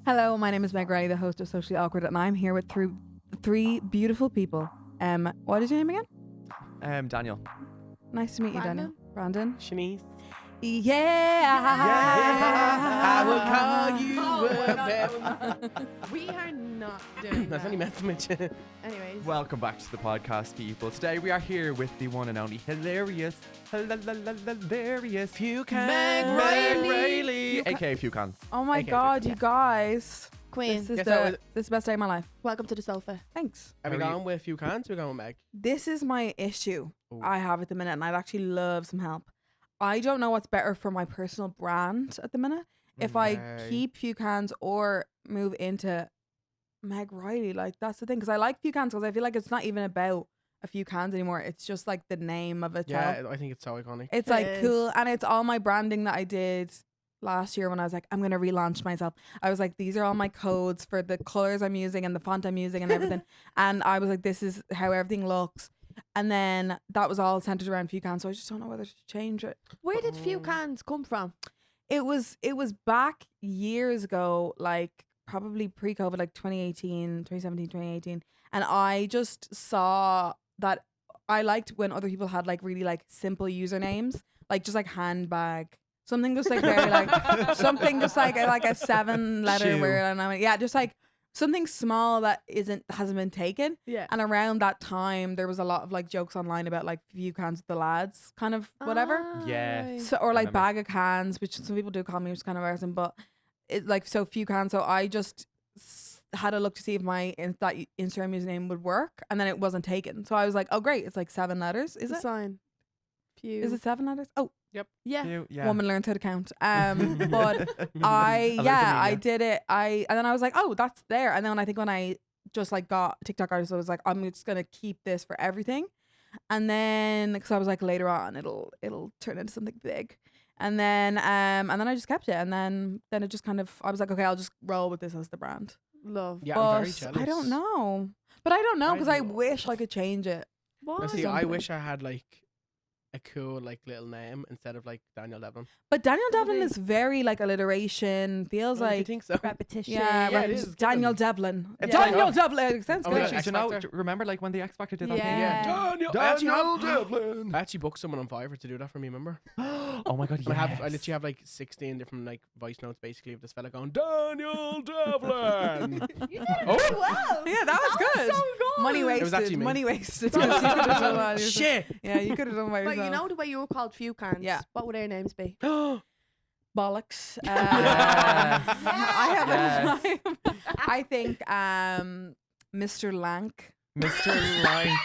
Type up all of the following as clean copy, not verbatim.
Hello, my name is Meg Reilly, the host of Socially Awkward, and I'm here with three beautiful people. What is your name again? Daniel. Nice to meet you, Daniel. Brandon. Shanice. Yeah. I will call you We are not doing That's that. only message. Anyways. Welcome back to the podcast, people. Today we are here with the one and only hilarious FewCans. Meg Reilly, aka FewCans. Oh my Okay, God, yeah. you guys. Queen. This is Guess that this is the best day of my life. Welcome to the sofa. Thanks. Are we How are going with FewCans? We're going with Meg. This is my issue Ooh. I have at the minute, and I'd actually love some help. I don't know what's better for my personal brand at the minute. If I Okay. keep FewCans or move into Meg Reilly, like that's the thing. Because I like FewCans because I feel like it's not even about a few cans anymore. It's just like the name of it. Yeah, I think it's so iconic. It's It like is. cool, and it's all my branding that I did last year when I was like, I'm gonna relaunch myself. I was like, these are all my codes for the colors I'm using and the font I'm using and everything. And I was like, this is how everything looks. And then that was all centered around FewCans, so I just don't know whether to change it. Where did FewCans come from? It was back years ago, like probably pre-COVID, like 2017, and I just saw that I liked when other people had like really like simple usernames, like just like handbag, something just like very like something just like a 7-letter Shoe. word, and I went, yeah, just like something small that hasn't been taken. Yeah. And around that time, there was a lot of like jokes online about like FewCans with the lads, kind of whatever. Yeah. So, or like remember. bag of cans, which some people do call me, which is kind of embarrassing, but it like so FewCans. So I just had a look to see if my that Instagram username would work, and then it wasn't taken. So I was like, oh great, it's like 7 letters. Is it? Sign. Few. Is it 7 letters? Oh, Yeah. Yeah. woman learns how to count. But I learned I Amelia. did it. And then I was like, oh, that's there. And then I think when I just like got TikTok artists, I was like, I'm just gonna keep this for everything. And then because I was like, later on it'll turn into something big. And then I just kept it. And then it just kind of, I was like, okay, I'll just roll with this as the brand. Love. Yeah, but I'm very jealous. I don't know. But I don't know because I love wish I it. could change it. Why? Now, see, I something. wish I had like a cool like little name instead of like Daniel Devlin. But Daniel Devlin Really? is very like alliteration. Feels Oh, do you like think so? Repetition. yeah, Yeah, right, it is. Daniel Devlin. It's Daniel like- Devlin. It sounds Oh, good. yeah, Actually, X do you know, Factor. remember like when the X Factor did that Yeah. thing? Daniel Devlin. I actually booked someone on Fiverr to do that for me, remember? Oh my God, And I yes. literally have like 16 different like voice notes basically of this fella going, Daniel Devlin. Oh well. Yeah, that was good. So good. Money It was actually wasted. me. Money wasted. 'Cause you could've done that by yourself. Shit. Yeah, you could have done by But yourself. you know the way you were called FewCans. Yeah. What would their names be? Bollocks. Yes. I have Yes. I think Mr. Lank. Mr. Lank.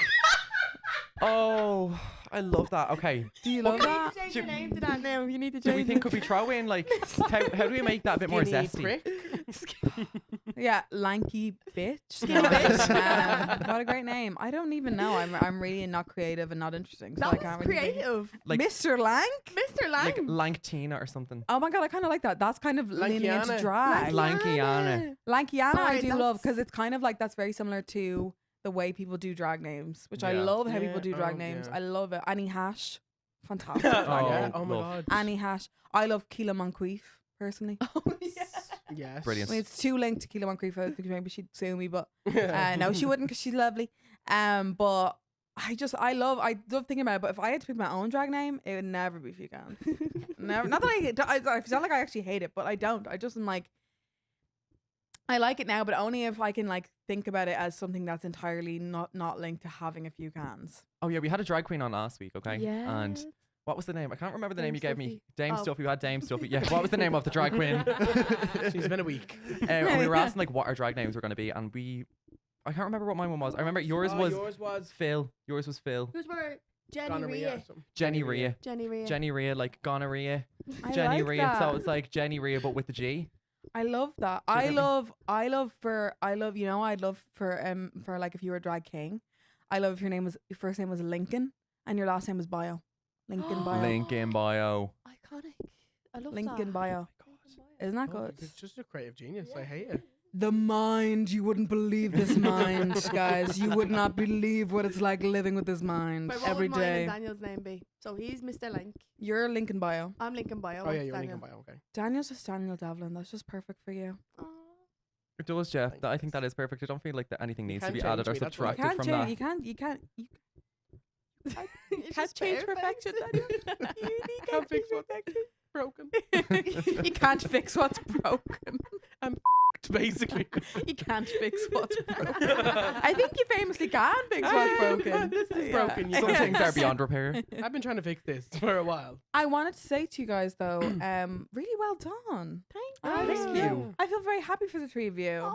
Oh, I love that. Okay. Do you love that? Change your name to that now. You need to Do we think, could we throw in like, how do we make that a bit more Skinny zesty? prick. Yeah, lanky bitch. Skinny No, bitch. what a great name. I don't even know. I'm really not creative and not interesting. So I That can't was really think. creative. Like, Mr. Lank? Mr. Lang. like Lanktina or something. Oh my god, I kind of like that. That's kind of leaning into Lankiana. drag. Lankiana. Lankiana, I Sorry, do love that's- because it's kind of like that's very similar to the way people do drag names, which I Yeah. love how Yeah, people do drag oh, names. yeah. I love it. Annie Hash, fantastic. Oh, drag yeah. name. Oh my love. god. Annie Hash. I love Keela Moncrief personally. Oh yeah. Yes. Brilliant. I mean, it's too linked to Keela Moncrief. I think maybe she'd sue me, but no, she wouldn't because she's lovely. But I love thinking about it. But if I had to pick my own drag name, it would never be FewCans. Never. Not that I feel like I actually hate it, but I don't. I just am like, I like it now, but only if I can like think about it as something that's entirely not linked to having a few cans. Oh yeah, we had a drag queen on last week, okay? Yeah. And what was the name? I can't remember the Dame name you gave me. Stuffy. Dame Oh. Stuffy. We had Dame Stuffy. Yeah. What was the name of the drag queen? She's been a week. And we were asking like what our drag names were going to be, and I can't remember what mine one was. I remember yours Oh, was yours was Phil. Yours was Phil. Who's were Jenny gonorrhea. Rhea? or something. Jenny Rhea. Jenny Rhea. Jenny Rhea, like gonorrhea. I Jenny like Rhea. So that. it's like Jenny Rhea, but with the G. I love that. Do you I get me? love you know, I'd love for like if you were a drag king, I love if your first name was Lincoln and your last name was Bio. Lincoln Bio. Link in bio. Iconic. I love Lincoln that. Bio. Isn't that Oh, good? it's just a creative genius. I hate it. The mind, you wouldn't believe this mind, guys. You would not believe what it's like living with this mind But what every would mine day. and Daniel's name be? So he's Mr. Link. You're Lincoln Bio. I'm Lincoln Bio. Oh yeah, what's you're Daniel? Lincoln Bio. Okay. Daniel's just Daniel Devlin. That's just perfect for you. Aw. It does, yeah. Thank I you. think that is perfect. I don't feel like that anything You needs to can't be change added or me, that's why. You subtracted can't from change. that. You can't. It's Can't just change perfect. perfection. Daniel. You Can't fix what's broken. You can't fix what's broken. Basically. You can't fix what's broken. I think you famously can fix what's broken. This is Yeah. broken. You Some can't things fix are it. beyond repair. I've been trying to fix this for a while. I wanted to say to you guys though, really well done. Thank I Thank feel, you. I feel very happy for the three of you.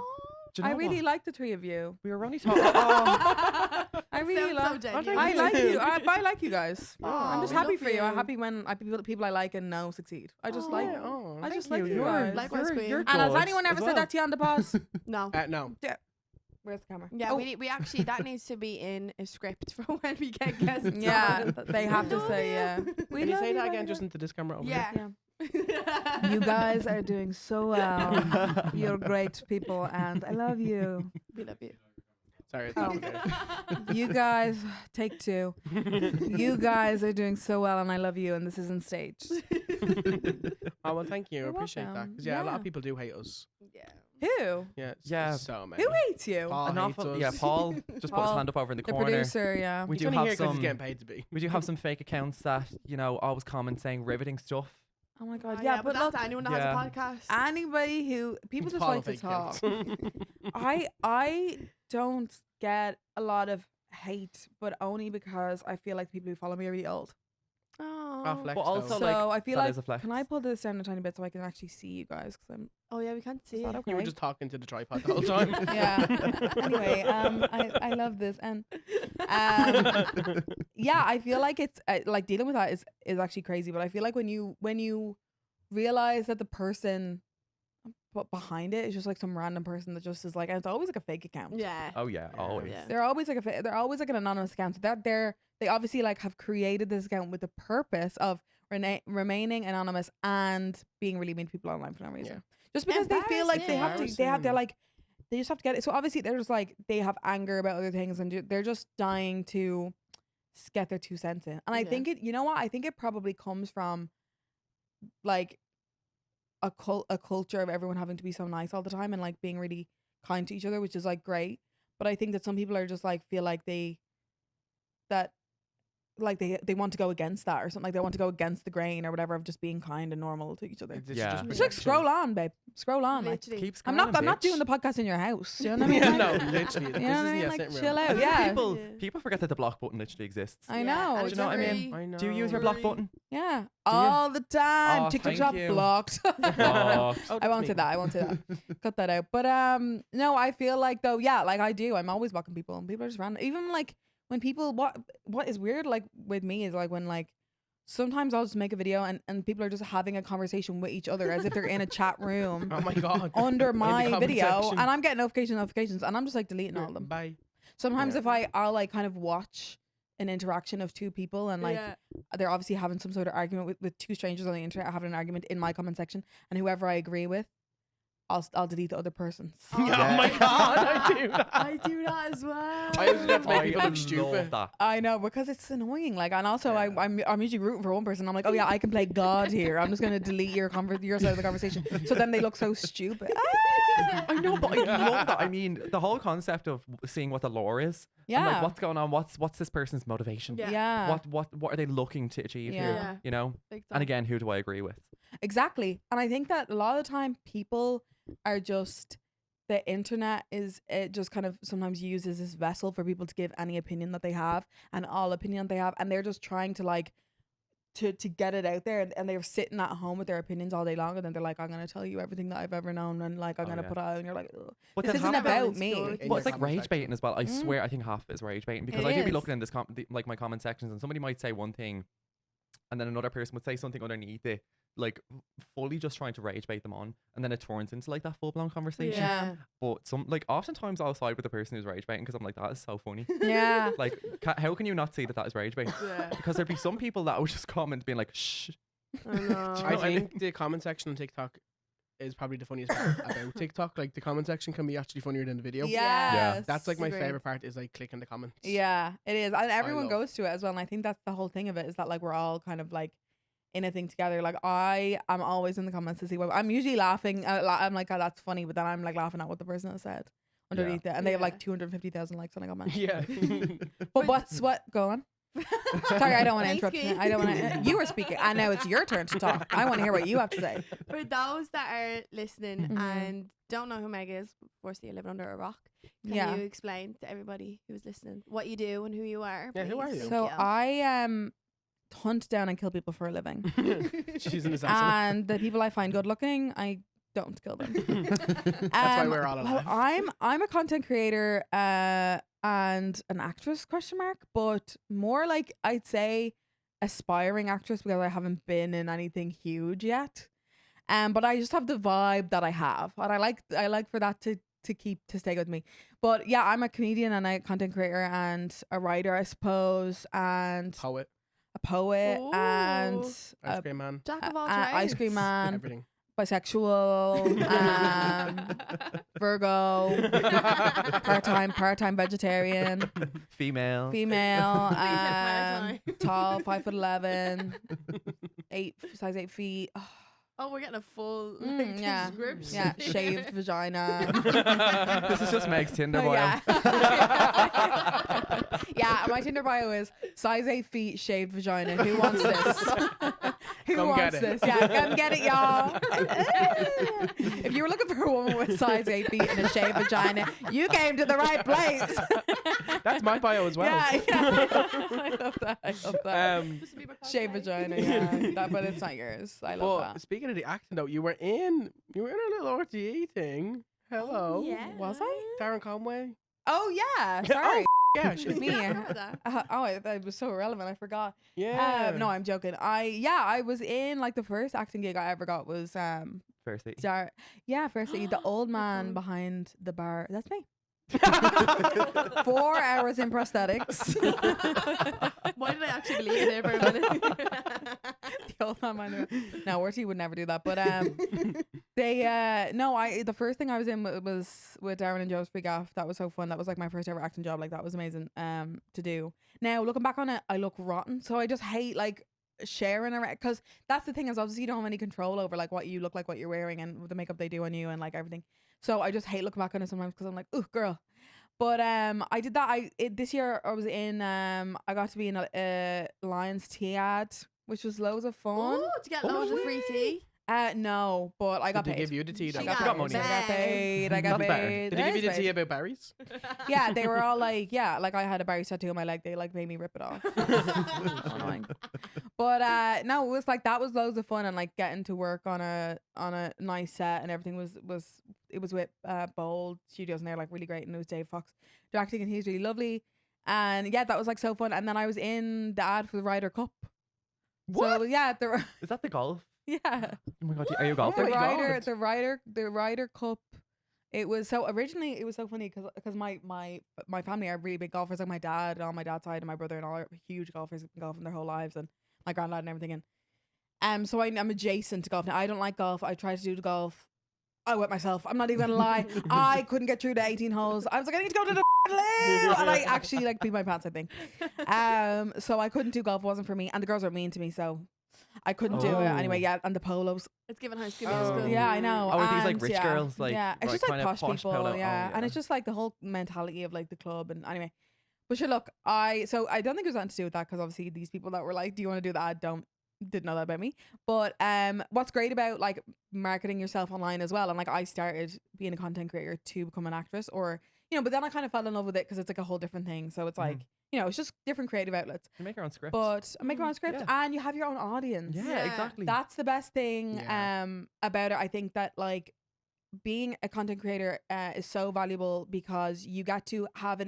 Do you I know really what? like the three of you. We were only talking. I really Sounds so love. genuine. I like you. I like you guys. Aw, I'm just we happy love for you. I'm you. happy when people I like and know succeed. I just like. Yeah, oh, I just thank like you You're- guys. Likewise, queen. You're And has good anyone as ever well. said that to you on the pause? No. No. Where's the camera? Yeah, Oh, we actually that needs to be in a script for when we get guests. yeah, on. they have to love say you. yeah. We Can you love say that love again you, just love into this camera over Yeah. here? Yeah. You guys are doing so well. You're great people, and I love you. We love you. Sorry. Oh. It's You guys, take two. You guys are doing so well, and I love you. And this isn't staged. Oh, well, thank you. I You're appreciate that. welcome. Because, yeah, a lot Yeah. of people do hate us. Yeah. Who? Yeah. Yeah. So many. Who hates you? Paul An hates awful, us. yeah, Paul just put his Paul, hand up over in the The corner. producer, yeah. We He's do only have here 'cause some. he's getting paid to be. We do have some fake accounts that always comment saying riveting stuff. Oh my god, Oh, yeah, but that's look, anyone that Yeah. has a podcast. anybody who people It's just Paul like to and fake talk. accounts. I don't get a lot of hate, but only because I feel like the people who follow me are really old. Oh. flex But also, though. So like, I feel that like, is a flex. can I pull this down a tiny bit so I can actually see you guys? Because I'm Oh yeah, we can't see that it. okay? You were just talking to the tripod the whole time. Yeah. Anyway, I love this, and yeah, I feel like it's like dealing with that is actually crazy. But I feel like when you realize that the person behind it is just like some random person that just is like, and it's always like a fake account. Yeah. Oh yeah, always. Yeah. They're always like they're always like an anonymous account. So that they obviously like have created this account with the purpose of remaining anonymous and being really mean to people online for no reason. Just because they feel like they're Embarrassing. like they just have to get it. So obviously they're just like they have anger about other things and they're just dying to get their 2 cents in. And I Yeah. think you know what? I think it probably comes from like a culture of everyone having to be so nice all the time and like being really kind to each other, which is like great. But I think that some people are just like feel like they want to go against that or something, like they want to go against the grain or whatever of just being kind and normal to each other. It's Yeah. just Just like projection. scroll on, babe. Scroll on. Like, Literally. Keep I'm scrolling, not doing bitch. the podcast in your house. You know what I mean? Yeah, Like, no, you literally. This know what I isn't mean? your Like, sitting chill room. out. I think Yeah. people Yeah. people forget that the block button literally exists. I Yeah, know. I Do you know what I mean? agree. I Do you use your know. block button? Yeah. you? All the time. Oh, TikTok thank shop you. blocked. Oh, Oh, I won't that's say me. that. I won't say that. Cut that out. But no, I feel like though, yeah, like I do. I'm always blocking people, and people are just random. Even like when people, what is weird, like with me, is like when like sometimes I'll just make a video and people are just having a conversation with each other as if they're in a chat room Oh my god. under my comment video, section. and I'm getting notifications, and I'm just like deleting all of them. Bye. Sometimes Yeah. if I'll like kind of watch an interaction of two people and like Yeah. they're obviously having some sort of argument with two strangers on the internet having an argument in my comment section, and whoever I agree with, I'll delete the other person's. Oh, Oh my god, I do that. I do that as well. I always do that to make I people look stupid. love that. I know, because it's annoying. Like, and also Yeah. I'm usually rooting for one person. I'm like, oh yeah, I can play God here. I'm just gonna delete your side of the conversation. So then they look so stupid. I know, but I love that. I mean, the whole concept of seeing what the lore is. Yeah. I'm like, what's going on? What's this person's motivation? Yeah. Yeah. What are they looking to achieve Yeah. here? Yeah. You know? Big And time. again, who do I agree with? Exactly. And I think that a lot of the time people are just, the internet is, it just kind of sometimes uses this vessel for people to give any opinion that they have and all opinion they have, and they're just trying to like to get it out there, and they're sitting at home with their opinions all day long, and then they're like, I'm gonna tell you everything that I've ever known, and like I'm Oh, gonna yeah. put it out, and you're like, ugh. But This then isn't half of it- about me. In Well, your it's like comment rage section. baiting as well. I Mm. swear, I think half of it is rage baiting because It I do be is. looking in this like my comment sections, and somebody might say one thing, and then another person would say something underneath it, like fully just trying to rage bait them on, and then it turns into like that full blown conversation. Yeah. But oftentimes I'll side with the person who's rage baiting because I'm like, that is so funny. Yeah. Like, how can you not see that is rage bait? Yeah. Because there'd be some people that would just comment being like, shh. I know. Do you know I what I mean? think the comment section on TikTok is probably the funniest part about TikTok. Like the comment section can be actually funnier than the video. Yes. That's like my Agreed. favorite part is like clicking the comments. Yeah, it is. And everyone love- goes to it as well. And I think that's the whole thing of it, is that like we're all kind of like in a thing together. Like I am always in the comments to see what I'm usually laughing. I'm like, oh, that's funny, but then I'm like laughing at what the person has said underneath it, and they have like 250,000 likes on a comment. Yeah. But what? Go on. Sorry, I don't want to Thanks, interrupt you. Keith. I don't want to. You were speaking, and now it's your turn to talk. I want to hear what you have to say. For those that are listening Mhm. and don't know who Meg is, firstly, you live under a rock. Can Yeah. you explain to everybody who's listening what you do and who you are? Yeah, who are please? you? Thank So you. I hunt down and kill people for a living, She's an assassin. and the people I find good looking, I don't kill them. That's why we're all Well, alive. I'm a content creator and an actress ? But more like I'd say aspiring actress because I haven't been in anything huge yet. But I just have the vibe that I have, and I like for that to stay with me. But yeah, I'm a comedian and a content creator and a writer, I suppose, and Poet, a poet and Ooh. ice cream man, Jack of all ice trades. cream man, everything. bisexual, Virgo, part-time vegetarian, Female. female, part-time. tall, 5'11", size 8 feet. Oh, we're getting a full Yeah, description. yeah, shaved vagina. This is just Meg's Tinder bio. Yeah. Yeah, my Tinder bio is size 8 feet, shaved vagina. Who wants this? Who Come get wants it. this? Yeah, come get it, y'all. If you were looking for a woman with size 8 feet and a shaved vagina, you came to the right place. That's my bio as well. Yeah, I love that. I love that. This would be my Shaved cosplay. vagina, yeah. But it's not yours. I love But that. speaking of the acting though, you were in a little RTE thing. Hello. Yeah. Was I? Darren Conway. Oh, yeah. Oh, Sorry. Yeah, she, Me. I remember that. That was so irrelevant. I forgot. yeah. No, I'm joking. I was in like the first acting gig I ever got was Firstly. firstly the old man fun. behind the bar. That's me. 4 hours in prosthetics. Why did I actually believe it there for a minute? The old man behind the bar. No, Orty would never do that. But the first thing I was in was with Darren and Joe's Free Gaff. That was so fun. That was like my first ever acting job. Like that was amazing to do. Now looking back on it, I look rotten. So I just hate like sharing around, because that's the thing, is obviously you don't have any control over like what you look like, what you're wearing, and the makeup they do on you and like everything. So I just hate looking back on it sometimes because I'm like, oh girl. But I did that. This year I was in I got to be in a Lions tea ad, which was loads of fun. Oh, to get loads of free tea. No, but I got Did they paid. give you the tea? She Though? got You got money. I got paid. I got That's better. paid. Did they give you the That's tea paid. about berries? Yeah, they were all like, yeah, like I had a berry tattoo on my leg. They like made me rip it off. Annoying. But no, it was like that was loads of fun, and like getting to work on a nice set and everything was with Bold Studios, and they're like really great, and it was Dave Fox directing, and he's really lovely, and yeah, that was like so fun. And then I was in the ad for the Ryder Cup. What? So yeah, Is that the golf? yeah. Oh my god, are you a The golfer? my Ryder, God. the Ryder Cup. It was so originally it was so funny because my family are really big golfers. Like my dad on my dad's side and my brother and all are huge golfers, have been golfing their whole lives, and my granddad and everything. And so I'm adjacent to golf. Now I don't like golf. I tried to do the golf. I wet myself. I'm not even gonna lie. I couldn't get through the 18 holes. I was like, I need to go to the loo, and I actually like peed my pants, I think. So I couldn't do golf. It wasn't for me, and the girls were mean to me, so I couldn't do it Oh. anyway. Yeah, and the polos. It's given High School Oh. Musical. Yeah, I know. Oh, are these like And, rich yeah, girls? Like, yeah, it's just like kind of posh people. polo? Oh, yeah. And it's just like the whole mentality of like the club. And anyway, but sure, look, I don't think it was anything to do with that, because obviously these people that were like, "Do you want to do that?" Didn't know that about me. But what's great about like marketing yourself online as well, and like I started being a content creator to become an actress, or but then I kind of fell in love with it because it's like a whole different thing. So it's like it's just different creative outlets. You make your own script. But I make my own script, and you have your own audience. yeah, Yeah. exactly. That's the best thing Yeah. about it. I think that like being a content creator is so valuable because you get to have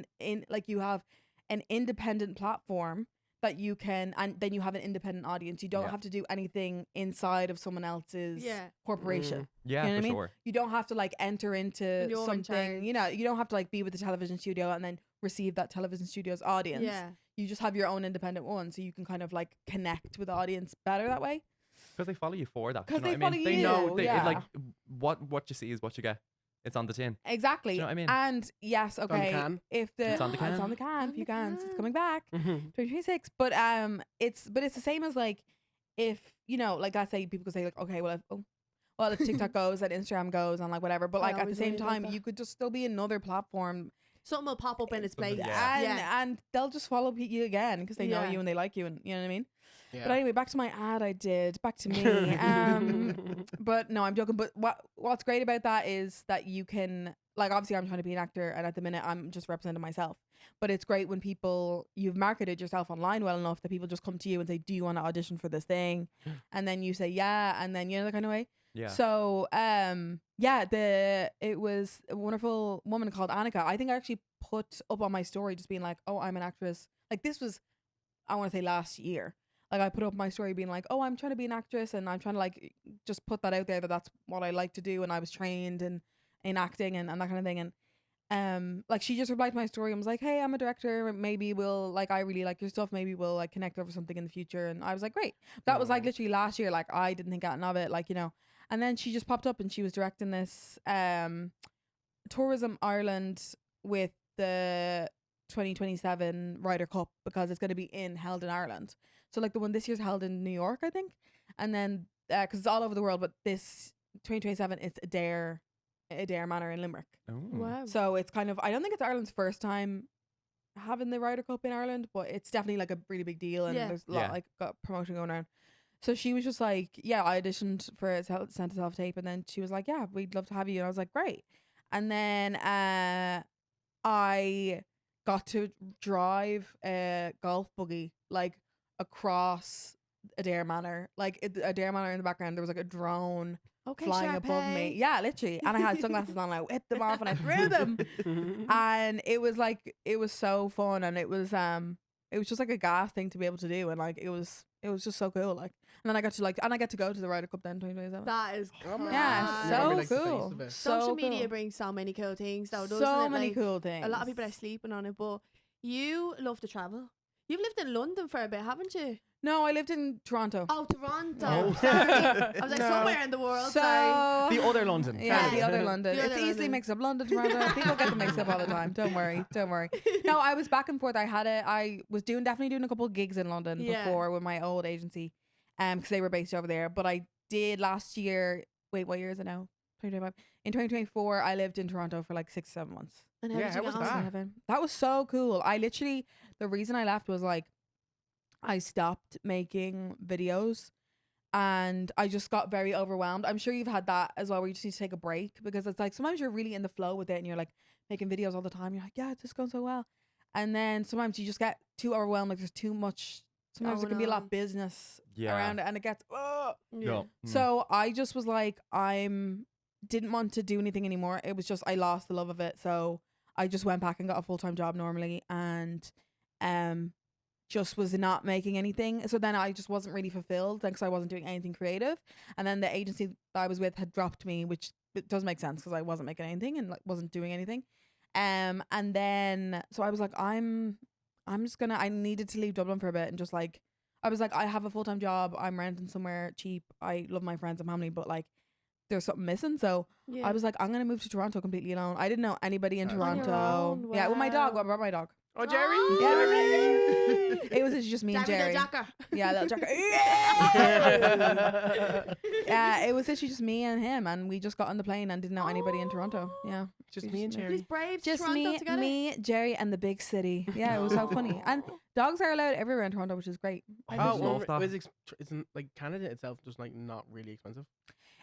you have an independent platform that you can, and then you have an independent audience. You don't Yeah. have to do anything inside of someone else's Yeah. corporation. yeah, you know what for I mean? sure. You don't have to like enter into And you're in something, you don't have to like be with the television studio and then receive that television studio's audience. Yeah. You just have your own independent one, so you can kind of like connect with the audience better that way. Because they follow you for that. do 'Cause you know they what I mean? follow They know you, they yeah. like what you see is what you get. It's on the tin. Exactly. Do you know what I mean? And yes, on the okay. can. If the It's on the can. it's on the can, On the FewCans, it's can. coming back. Mhm. 2026. But it's the same as like if you know, like let's say people could say like, okay, well if TikTok goes and Instagram goes and like whatever, but I like at the always same worry about time, that. you could just still be another platform, Something will pop up in its place. Yeah. and they'll just follow you again because they know Yeah. you and they like you, and you know what I mean. Yeah. But anyway, back to my ad I did. Back to me. But no, I'm joking. But what's great about that is that you can, like, obviously I'm trying to be an actor, and at the minute I'm just representing myself. But it's great when you've marketed yourself online well enough that people just come to you and say, "Do you want to audition for this thing?" And then you say, "Yeah," and then you know, that kind of way. Yeah. So it was a wonderful woman called Annika. I think I actually put up on my story just being like, "Oh, I'm an actress." Like this was, I want to say last year. Like I put up my story being like, "Oh, I'm trying to be an actress," and I'm trying to like just put that out there that that's what I like to do, and I was trained in acting and that kind of thing. And like she just replied to my story and was like, "Hey, I'm a director. Maybe we'll like, I really like your stuff. Maybe we'll like connect over something in the future." And I was like, "Great." That was like literally last year. Like I didn't think anything of it. Like, you know. And then she just popped up and she was directing this Tourism Ireland with the 2027 Ryder Cup because it's going to be held in Ireland. So like the one this year's held in New York, I think, and then because it's all over the world, but this 2027 it's Adair Manor in Limerick. Oh. Wow. So it's kind of, I don't think it's Ireland's first time having the Ryder Cup in Ireland, but it's definitely like a really big deal, and Yeah. there's a lot Yeah. like got promotion going around. So she was just like, yeah, I auditioned for it, sent a self tape, and then she was like, yeah, we'd love to have you, and I was like, great. And then I got to drive a golf buggy like across Adair Manor, like Adair Manor in the background. There was like a drone Okay, flying above me. Sharpay. Yeah, literally. And I had sunglasses on. I whipped them off and I threw them. And it was like, it was so fun, and it was just like a gas thing to be able to do, and like it was just so cool. Like, and then I got to go to the Ryder Cup then 2027. That is Yeah, class. so cool. Social So media cool. brings so many cool things, though, doesn't So it? many Like, cool things. a lot of people are sleeping on it, but you love to travel. You've lived in London for a bit, haven't you? No, I lived in Toronto. Oh, Toronto. Oh. Sorry. I was like, No. somewhere in the world. So Sorry. The other London. yeah, Yeah. the other London. The It's other easily London. mixed up. London, Toronto. People get them mixed up all the time. Don't worry. No, I was back and forth. I was definitely doing a couple of gigs in London Yeah. before with my old agency, because they were based over there. But I did last year. Wait, what year is it now? 2025. In 2024, I lived in Toronto for like 6-7 months. And how Yeah, did you how get was on? that? That was so cool. The reason I left was like, I stopped making videos and I just got very overwhelmed. I'm sure you've had that as well, where you just need to take a break, because it's like sometimes you're really in the flow with it and you're like making videos all the time. You're like, yeah, it's just going so well. And then sometimes you just get too overwhelmed. Like there's too much. Sometimes there can be a lot on. of business Yeah. around it, and it gets, No. So I just was like, didn't want to do anything anymore. It was just, I lost the love of it. So I just went back and got a full-time job normally, and just was not making anything. So then I just wasn't really fulfilled because I wasn't doing anything creative. And then the agency that I was with had dropped me, which it does make sense because I wasn't making anything and like wasn't doing anything. And then so I was like, I needed to leave Dublin for a bit, and just like, I was like, I have a full-time job, I'm renting somewhere cheap, I love my friends and family, but like there's something missing. So Yeah. I was like, I'm gonna move to Toronto completely alone. I didn't know anybody in On your Toronto. own, Yeah, with my dog. wow. I brought my dog. Oh, Jerry. Yeah. It was just me and Jerry Jerry. the Jacker. Yeah, little Jacker. Yeah, it was literally just me and him, and we just got on the plane and didn't know anybody in Toronto. Yeah, Just me and These Jerry. brave just Toronto together. me, Jerry, and the big city. Yeah, it was so funny. And dogs are allowed everywhere in Toronto, which is great. I Oh, just love love- that. Isn't like Canada itself just like not really expensive?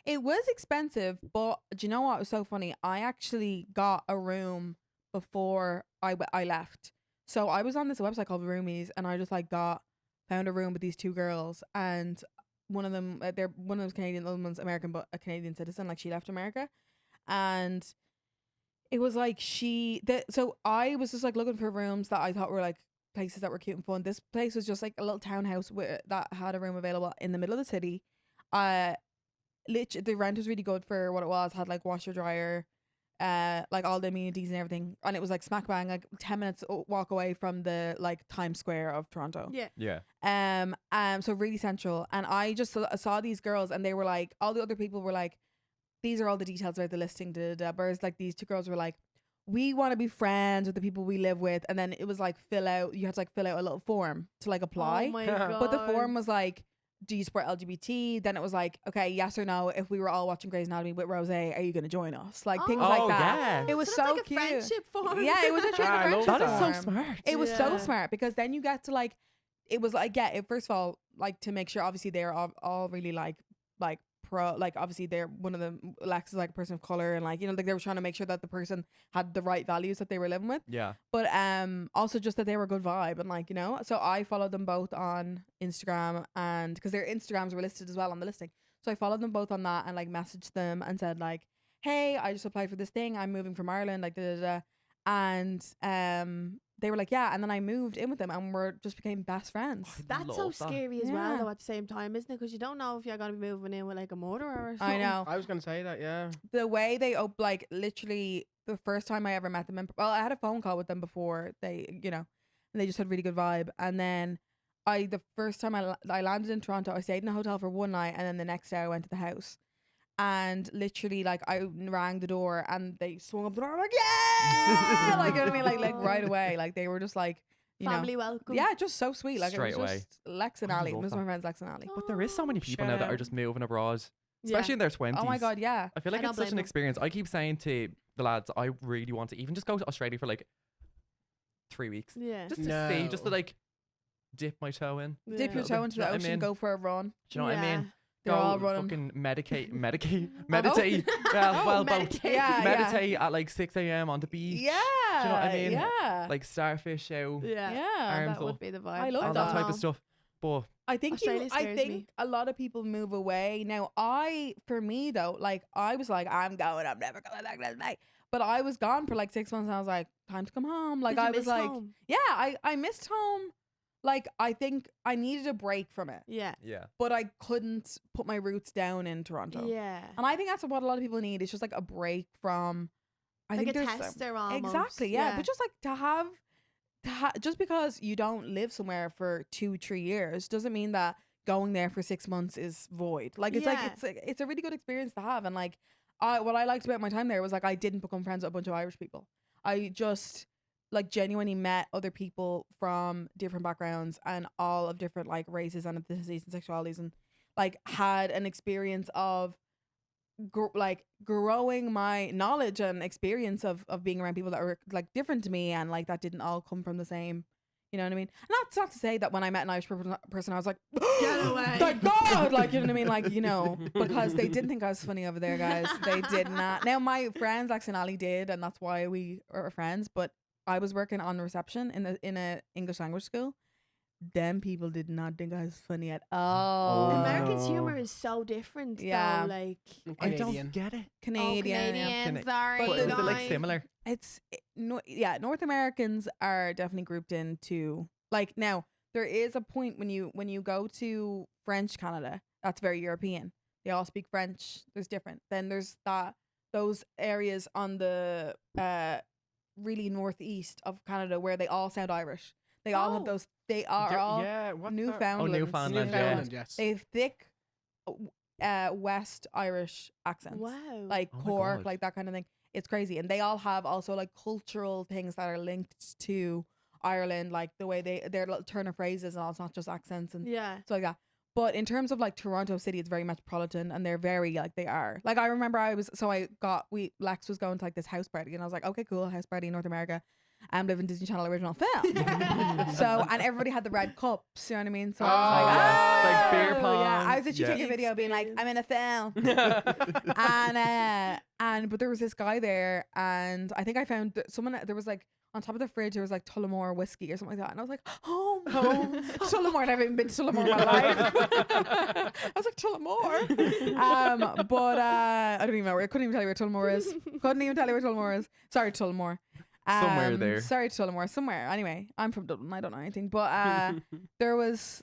It was expensive, but do you know what was so funny? I actually got a room before I left. So I was on this website called Roomies, and I just like found a room with these two girls, and one of them one of them's Canadian, the other one's American, but a Canadian citizen. Like she left America, and it was like so I was just like looking for rooms that I thought were like places that were cute and fun. This place was just like a little townhouse that had a room available in the middle of the city. The rent was really good for what it was. Had like washer, dryer, like all the amenities and everything, and it was like smack bang, like 10 minutes walk away from the like Times Square of Toronto. Yeah. Yeah. So really central. And I just saw these girls, and they were like, all the other people were like, these are all the details about the listing. Whereas like these two girls were like, we want to be friends with the people we live with, and then it was like you had to like fill out a little form to like apply. Oh my god. But the form was like, do you support LGBT? Then it was like, okay, yes or no. If we were all watching Grey's Anatomy with Rose, are you going to join us? Like things Oh, like that. yeah. It was So so that's like cute. a friendship form. Yeah, it was a I love friendship That is so form. smart. It was so Yeah. smart because then you get to like, it was like, yeah, first of all, like to make sure obviously they're all really like pro, like obviously they're one of them, Lex is like a person of color and like, you know, like they were trying to make sure that the person had the right values that they were living with. Yeah. But also just that they were a good vibe and like, you know, so I followed them both on Instagram and because their Instagrams were listed as well on the listing. So I followed them both on that and like messaged them and said like, hey, I just applied for this thing. I'm moving from Ireland, like da da da. And they were like, yeah. And then I moved in with them and we just became best friends. That's so Love that. scary as Yeah. well, though, at the same time, isn't it? Because you don't know if you're going to be moving in with like a murderer or something. I know. I was gonna say that. Yeah. The way they like literally the first time I ever met them well, I had a phone call with them before they, you know, and they just had really good vibe. And then the first time I landed in Toronto, I stayed in a hotel for one night and then the next day I went to the house. And literally like I rang the door and they swung up the door. I'm like, yeah, like, you know what I mean? Like right away. Like they were just like, you Family know, welcome. yeah, just so sweet. Like Straight it was away. just Lex and I Ali. It love was that. my friends Lex and Ali. But there is so many people Shout now that are out. just moving abroad, Yeah. especially in their 20s. Oh my god, yeah. I feel like I it's don't such an blame them. experience. I keep saying to the lads, I really want to even just go to Australia for like 3 weeks. Yeah. Just to see, just to No. like dip my toe in. Dip your Yeah. toe into Do you know the what I ocean, mean? go for a run. Do you know what I mean? They're Go all running. fucking meditate. Well, both. meditate. Yeah, Meditate at like 6 a.m. on the beach. Yeah. Do you know what I mean? Yeah. Like starfish out. Yeah. yeah. arms That would up. be the vibe. I love All that. that type of stuff. But I think Australia I scares think me. a lot of people move away. Now for me though, like I was like, I'm never going back to LA. But I was gone for like 6 months and I was like, time to come home. Like Did you I was miss like, home? yeah, I missed home. Like I think I needed a break from it. Yeah. yeah. But I couldn't put my roots down in Toronto. Yeah. And I think that's what a lot of people need. It's just like a break from I Like think a there's tester almost. exactly, yeah. But just like to have just because you don't live somewhere for 2-3 years doesn't mean that going there for 6 months is void. Like it's Yeah. it's a really good experience to have. And like what I liked about my time there was like I didn't become friends with a bunch of Irish people. I just like genuinely met other people from different backgrounds and all of different like races and ethnicities and sexualities and like had an experience of growing my knowledge and experience of being around people that were like different to me and like that didn't all come from the same, you know what I mean? And that's not to say that when I met an Irish person I was like, Get away. thank God, like, you know what I mean? Like, you know, because they didn't think I was funny over there, guys. They did not. Now my friends Lex and Ali did, and that's why we are friends. But I was working on reception in a English language school. Them people did not think I was funny at all. Oh, Americans' no. humor is so different. Yeah. Though, like I Canadian. don't get it. Canadian. Canadians. Cana- Sorry, But is it like guys. similar? North Americans are definitely grouped into like now there is a point when you go to French Canada that's very European. They all speak French. There's different. Then there's those areas on the really northeast of Canada where they all sound Irish. They all have Oh. those. They are There- all yeah, what the- Newfoundland. Newfoundland, yeah. Newfoundland, yes. They have thick West Irish accents. Wow. Like Oh my Cork, God. like that kind of thing. It's crazy. And they all have also like cultural things that are linked to Ireland, like the way their little turn of phrases and all. It's not just accents and yeah. stuff like that. But in terms of like Toronto City, it's very metropolitan and they're very like they are. Like I remember Lex was going to like this house party and I was like, okay, cool, house party in North America. I'm living Disney Channel original film. So and everybody had the red cups, you know what I mean? So I was like, yeah. It's like beer "Oh," pong. Yeah, I was literally Yeah. taking a video being like, I'm in a film. But there was this guy there and I think I found someone there was like on top of the fridge there was like Tullamore whiskey or something like that and I was like home Tullamore. I've never even been to Tullamore in my life. I was like Tullamore. But I don't even know I couldn't even tell you where Tullamore is. Sorry Tullamore. Somewhere there. Sorry Tullamore, somewhere. Anyway, I'm from Dublin, I don't know anything. But there was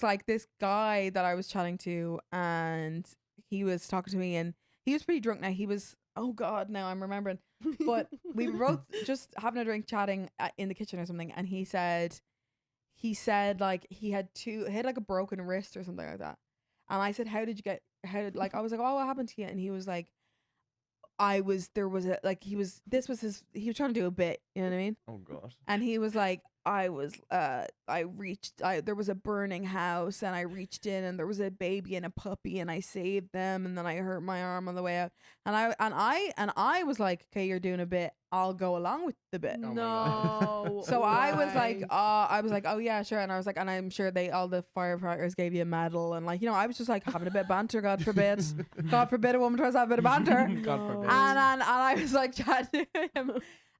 like this guy that I was chatting to and he was talking to me and he was pretty drunk now. He was, oh God, now I'm remembering. But we were both just having a drink chatting in the kitchen or something. And he said like he had like a broken wrist or something like that. And I said, I was like, oh, what happened to you? And he was like, he was trying to do a bit, you know what I mean? Oh gosh. And he was like, I was there was a burning house and I reached in and there was a baby and a puppy and I saved them and then I hurt my arm on the way out and I was like, okay, you're doing a bit, I'll go along with the bit. Oh my No. So I was way. like, oh yeah, sure. And I was like, and I'm sure all the firefighters gave you a medal. And like, I was just like having a bit of banter, God forbid. God forbid a woman tries to have a bit of banter. God No. forbid. And I was like chatting to him.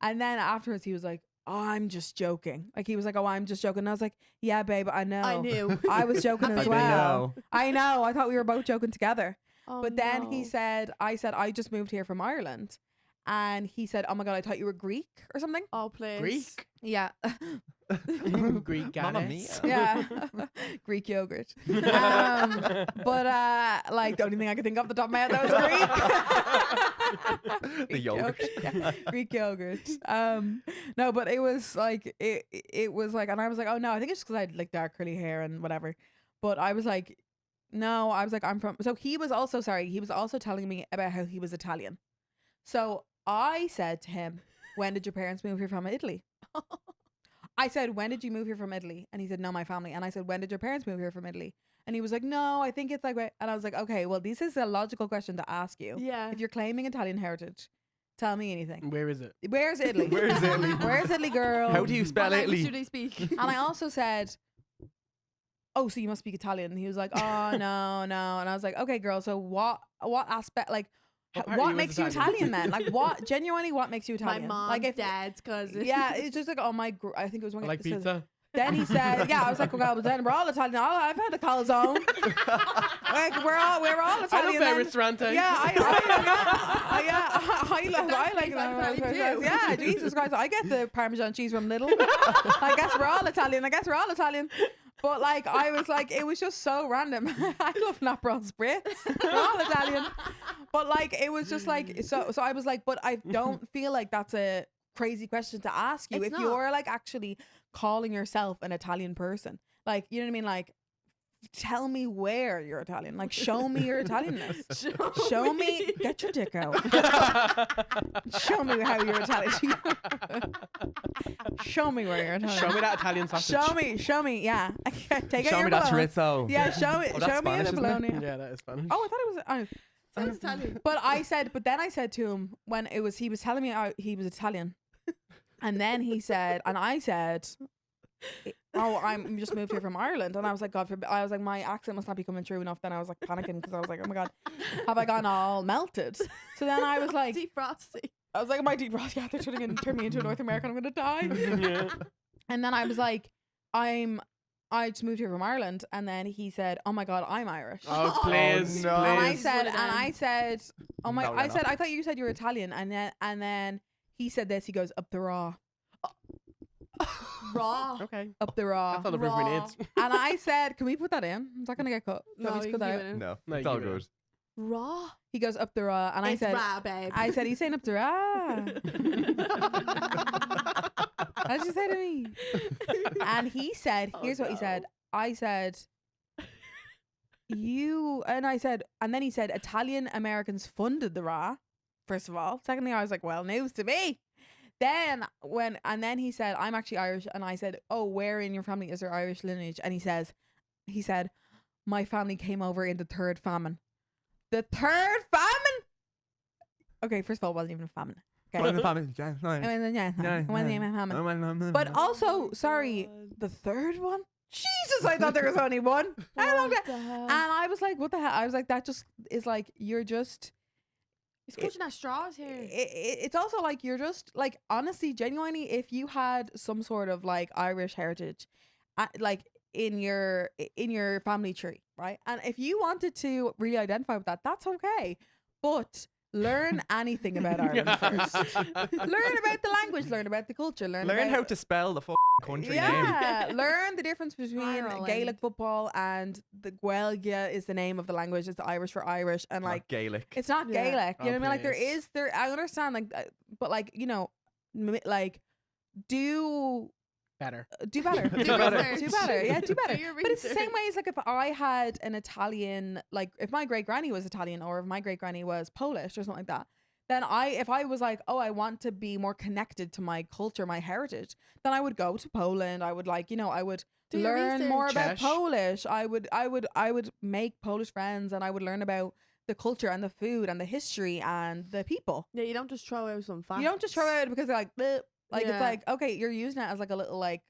And then afterwards he was like, oh, I'm just joking. Like he was like, oh, I'm just joking. And I was like, yeah, babe, I know. I knew. I was joking as I well. I know. I thought we were both joking together. Oh, But then he no. said, I just moved here from Ireland. And he said, oh my God, I thought you were Greek or something. Oh, please. Greek? Yeah. Greek Mamma goddess. mia. Yeah. Greek yogurt. But like the only thing I could think of off the top of my head that was Greek. The yogurt. Yeah, Greek yogurt. No, but it was like it was like, and I was like, oh no, I think it's because I had like dark curly hair and whatever. But I was like, no, I was like, I'm from. So he was also telling me about how he was Italian. So I said to him, when did your parents move here from Italy? I said, when did you move here from Italy? And he said, no, my family. And I said, when did your parents move here from Italy? And he was like, no, I think it's like, and I was like, okay, well, this is a logical question to ask you. Yeah. If you're claiming Italian heritage, tell me anything. Where is it? Where's Italy? Where's Italy? Where's Italy, girl? How do you spell What language Italy? do they speak? And I also said, oh, so you must speak Italian. And he was like, oh, no. And I was like, okay, girl, so what aspect, like, What part of what you is makes you Italian then? Like, what makes you My Italian? mom's like, if, dad's cousin. yeah, it's just like, oh, I think it was one. I like so pizza. Then he said, yeah, I was like, well, then we're all Italian. I've had a calzone. Like, we're all I Italian. love then. that restaurant. Yeah, I like Italian too. Yeah, Jesus Christ, I get the Parmesan cheese from Lidl. I guess we're all Italian. But like, I was like, it was just so random. I love Napron Spritz. We're all Italian. But like, it was just like, so I was like, but I don't feel like that's a crazy question to ask you It's if not. you're like actually calling yourself an Italian person. Like, you know what I mean? Like, tell me where you're Italian. Like, show me your Italianness. Show me. Get your dick out. Show me how you're Italian. Show me where you're Italian. Show me that Italian sausage. Show me. Yeah. Take out Show your me that bologna. chorizo. Yeah, show me. Oh, that's Show me Spanish, the isn't it? bologna. Yeah, that is Spanish. Oh, I thought it was. Sounds Italian. But then I said to him when he was telling me he was Italian, and then he said, and I said, oh, I'm just moved here from Ireland, and I was like, God forbid. I was like, my accent must not be coming through enough. Then I was like panicking because I was like, oh my God, have I gone all melted? So then I was like, Defrosty. I was like, my deep breath, yeah, they're turn me into a North American. I'm gonna die. Yeah. And then I was like, I just moved here from Ireland, and then he said, oh my God, I'm Irish. Oh, please, no. And I please. said, oh my, No, you're I not. thought you said you were Italian, and then he said this. He goes, up the raw, Raw. Okay. up the raw. That's all the proof we Raw. need. And I said, can we put that in? Is that gonna get cut? Do you No, want me you to can cut keep that it out? in. No, No, it's you all give it good. Raw. He goes, up the raw, and I It's said, raw, babe. I said, he's saying up the raw. What did you say to me? And he said, here's what he said. I said, and then he said, Italian Americans funded the Ra, first of all. Secondly, I was like, well, news to me. Then he said, I'm actually Irish. And I said, oh, where in your family is there Irish lineage? And he said, my family came over in the third famine. The third famine? Okay, first of all, it wasn't even a famine. Okay. It wasn't even a famine. But also, sorry, the third one? Jesus, I thought there was only one. How long What did- the hell? And I was like, what the hell? I was like, that just is like, you're just, He's clutching at straws here. it's also like, you're just like, honestly, genuinely, if you had some sort of like Irish heritage, like in your family tree, right? And if you wanted to really identify with that, that's okay. But learn anything about Ireland first. Learn about the language, learn about the culture, learn Learn about, how to spell the country name. yeah, learn the difference between Ireland. Gaelic football and the Gaeilge is the name of the language. It's Irish for Irish, and Not like Gaelic. it's not Yeah. Gaelic. You know what I mean? Like please. I understand, like, but like, you know, like do Better. better, Do do better, research. do better, yeah, do better. Do your But it's the same research. way as like if I had an Italian, like if my great granny was Italian or if my great granny was Polish or something like that, then if I was like, oh, I want to be more connected to my culture, my heritage, then I would go to Poland. I would I would Do your learn more research. about Chesh. Polish. I would make Polish friends, and I would learn about the culture and the food and the history and the people. Yeah, you don't just throw out some facts. You don't just throw it out because they're like, bleh. Like it's Yeah. like, okay, you're using it as like a little like,